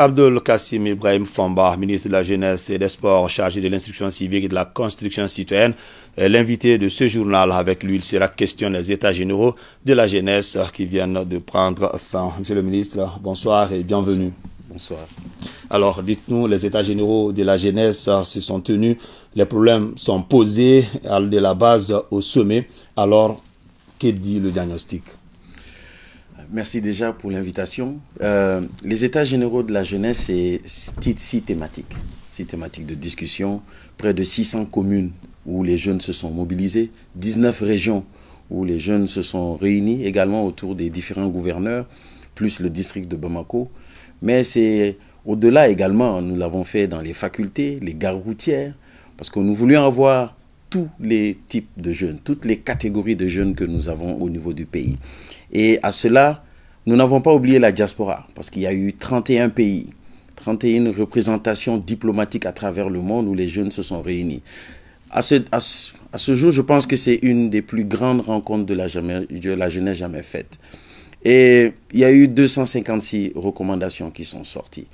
Abdul Kassim Ibrahim Famba, ministre de la Jeunesse et des Sports, chargé de l'instruction civique et de la construction citoyenne, est l'invité de ce journal. Avec lui, il sera question des états généraux de la jeunesse qui viennent de prendre fin. Monsieur le ministre, bonsoir et bienvenue. Bonsoir. Alors, dites-nous, les états généraux de la jeunesse se sont tenus, les problèmes sont posés de la base au sommet. Alors, que dit le diagnostic? Merci déjà pour l'invitation. Les états généraux de la jeunesse, c'est six thématiques de discussion, près de 600 communes où les jeunes se sont mobilisés, 19 régions où les jeunes se sont réunis également autour des différents gouverneurs, plus le district de Bamako. Mais c'est au-delà également, nous l'avons fait dans les facultés, les gares routières, parce que nous voulions avoir tous les types de jeunes, toutes les catégories de jeunes que nous avons au niveau du pays. Et à cela, nous n'avons pas oublié la diaspora, parce qu'il y a eu 31 pays, 31 représentations diplomatiques à travers le monde où les jeunes se sont réunis. À ce jour, je pense que c'est une des plus grandes rencontres de la jeunesse jamais faite. Et il y a eu 256 recommandations qui sont sorties.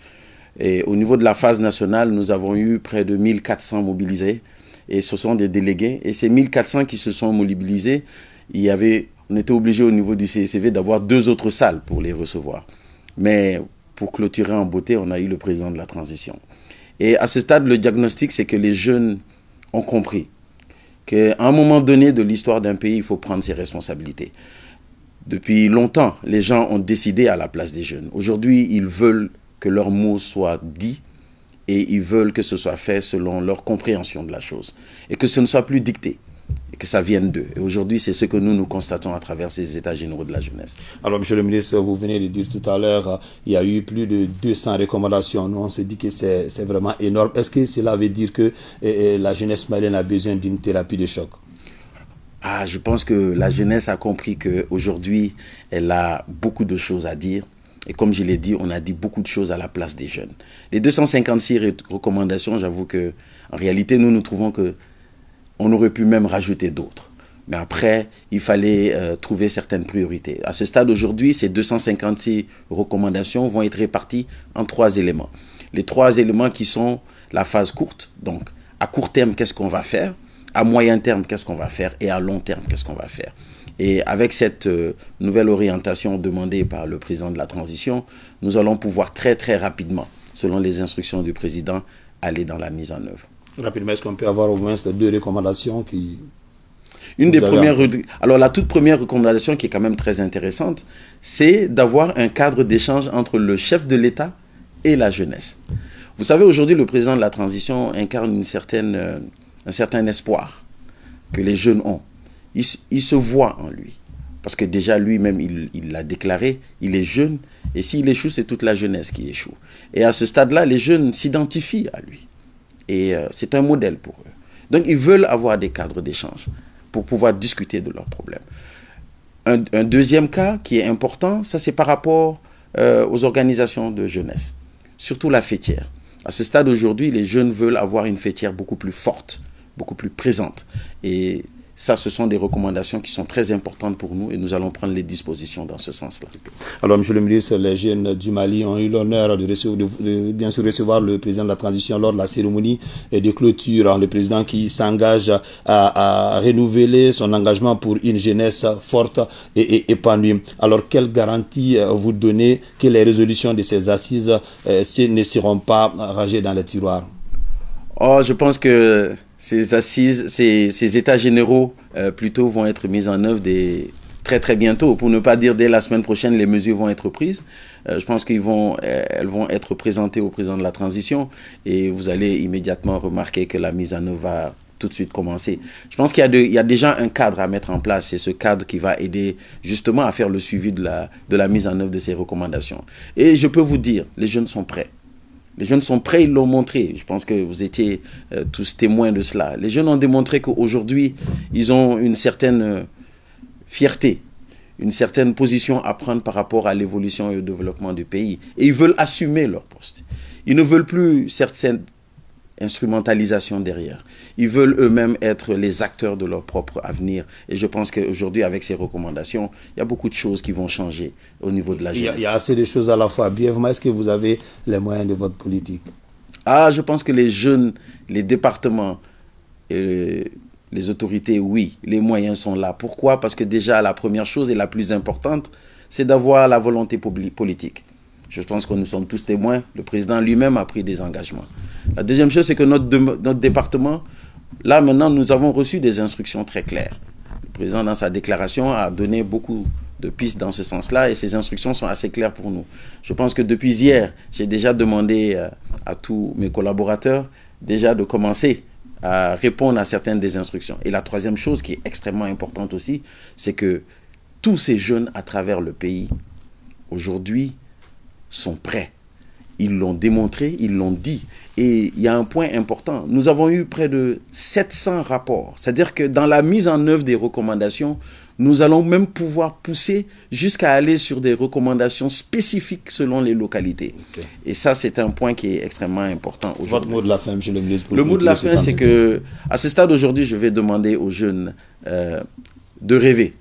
Et au niveau de la phase nationale, nous avons eu près de 1400 mobilisés. Et ce sont des délégués. Et ces 1400 qui se sont mobilisés, on était obligé au niveau du CSCV d'avoir 2 autres salles pour les recevoir. Mais pour clôturer en beauté, on a eu le président de la transition. Et à ce stade, le diagnostic, c'est que les jeunes ont compris qu'à un moment donné de l'histoire d'un pays, il faut prendre ses responsabilités. Depuis longtemps, les gens ont décidé à la place des jeunes. Aujourd'hui, ils veulent que leurs mots soient dits et ils veulent que ce soit fait selon leur compréhension de la chose. Et que ce ne soit plus dicté et que ça vienne d'eux. Et aujourd'hui, c'est ce que nous constatons à travers ces états généraux de la jeunesse. Alors, monsieur le ministre, vous venez de dire tout à l'heure, il y a eu plus de 200 recommandations. Nous, on se dit que c'est vraiment énorme. Est-ce que cela veut dire que la jeunesse malienne a besoin d'une thérapie de choc? Je pense que la jeunesse a compris qu'aujourd'hui, elle a beaucoup de choses à dire. Et comme je l'ai dit, on a dit beaucoup de choses à la place des jeunes. Les 256 recommandations, j'avoue qu'en réalité, nous trouvons qu'on aurait pu même rajouter d'autres. Mais après, il fallait trouver certaines priorités. À ce stade aujourd'hui, ces 256 recommandations vont être réparties en 3 éléments. Les 3 éléments qui sont la phase courte. Donc, à court terme, qu'est-ce qu'on va faire? À moyen terme, qu'est-ce qu'on va faire? Et à long terme, qu'est-ce qu'on va faire? Et avec cette nouvelle orientation demandée par le président de la transition, nous allons pouvoir très rapidement, selon les instructions du président, aller dans la mise en œuvre. Rapidement, est-ce qu'on peut avoir au moins 2 recommandations qui... Alors la toute première recommandation qui est quand même très intéressante, c'est d'avoir un cadre d'échange entre le chef de l'État et la jeunesse. Vous savez, aujourd'hui, le président de la transition incarne un certain espoir que les jeunes ont. Il se voit en lui. Parce que déjà lui-même, il l'a déclaré, il est jeune. Et s'il échoue, c'est toute la jeunesse qui échoue. Et à ce stade-là, les jeunes s'identifient à lui. Et c'est un modèle pour eux. Donc ils veulent avoir des cadres d'échange pour pouvoir discuter de leurs problèmes. Un deuxième cas qui est important, ça c'est par rapport aux organisations de jeunesse. Surtout la fêtière. À ce stade aujourd'hui, les jeunes veulent avoir une fêtière beaucoup plus forte, beaucoup plus présente. Et ça, ce sont des recommandations qui sont très importantes pour nous et nous allons prendre les dispositions dans ce sens-là. Alors, monsieur le ministre, les jeunes du Mali ont eu l'honneur de bien sûr recevoir le président de la transition lors de la cérémonie de clôture. Le président qui s'engage à renouveler son engagement pour une jeunesse forte et épanouie. Alors, quelle garantie vous donnez que les résolutions de ces assises ne seront pas rangées dans les tiroirs? Je pense que ces assises, ces états généraux plutôt vont être mis en œuvre très bientôt. Pour ne pas dire dès la semaine prochaine, les mesures vont être prises. Je pense qu'elles vont être présentées au président de la transition et vous allez immédiatement remarquer que la mise en œuvre va tout de suite commencer. Je pense qu'il y a déjà un cadre à mettre en place. C'est ce cadre qui va aider justement à faire le suivi de la mise en œuvre de ces recommandations. Et je peux vous dire, les jeunes sont prêts. Les jeunes sont prêts, ils l'ont montré. Je pense que vous étiez tous témoins de cela. Les jeunes ont démontré qu'aujourd'hui, ils ont une certaine fierté, une certaine position à prendre par rapport à l'évolution et au développement du pays. Et ils veulent assumer leur poste. Ils ne veulent plus instrumentalisation derrière. Ils veulent eux-mêmes être les acteurs de leur propre avenir. Et je pense qu'aujourd'hui, avec ces recommandations, il y a beaucoup de choses qui vont changer au niveau de la jeunesse. Il y a assez de choses à la fois. Brièvement, est-ce que vous avez les moyens de votre politique? Ah, je pense que les jeunes, les départements, les autorités, oui, les moyens sont là. Pourquoi? Parce que déjà, la première chose et la plus importante, c'est d'avoir la volonté politique. Je pense que nous sommes tous témoins. Le président lui-même a pris des engagements. La deuxième chose, c'est que notre département, là maintenant, nous avons reçu des instructions très claires. Le président, dans sa déclaration, a donné beaucoup de pistes dans ce sens-là et ces instructions sont assez claires pour nous. Je pense que depuis hier, j'ai déjà demandé à tous mes collaborateurs déjà de commencer à répondre à certaines des instructions. Et la troisième chose qui est extrêmement importante aussi, c'est que tous ces jeunes à travers le pays, aujourd'hui, sont prêts. Ils l'ont démontré, ils l'ont dit. Et il y a un point important. Nous avons eu près de 700 rapports. C'est-à-dire que dans la mise en œuvre des recommandations, nous allons même pouvoir pousser jusqu'à aller sur des recommandations spécifiques selon les localités. Okay. Et ça, c'est un point qui est extrêmement important. Votre mot de la fin, monsieur le ministre. Le mot de la fin, c'est que à ce stade aujourd'hui, je vais demander aux jeunes de rêver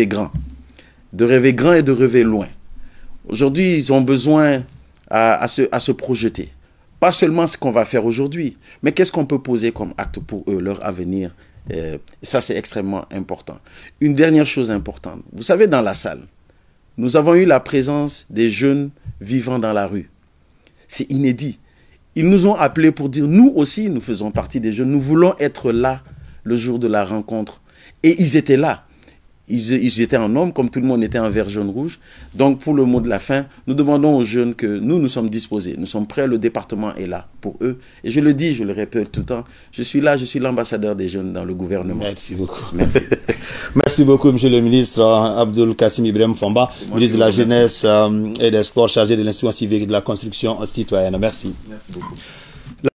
grand. De rêver grand et de rêver loin. Aujourd'hui, ils ont besoin à se projeter. Pas seulement ce qu'on va faire aujourd'hui, mais qu'est-ce qu'on peut poser comme acte pour eux, leur avenir. Ça, c'est extrêmement important. Une dernière chose importante. Vous savez, dans la salle, nous avons eu la présence des jeunes vivant dans la rue. C'est inédit. Ils nous ont appelés pour dire, nous aussi, nous faisons partie des jeunes. Nous voulons être là le jour de la rencontre. Et ils étaient là. Ils étaient en nombre, comme tout le monde était en vert, jaune, rouge. Donc, pour le mot de la fin, nous demandons aux jeunes que nous sommes disposés. Nous sommes prêts, le département est là pour eux. Et je le dis, je le répète tout le temps, je suis là, je suis l'ambassadeur des jeunes dans le gouvernement. Merci beaucoup. Merci. Merci beaucoup, monsieur le ministre Abdoul Kassim Ibrahim Fomba, ministre de la Jeunesse et des Sports, chargé de l'instruction civique et de la construction citoyenne. Merci. Merci beaucoup.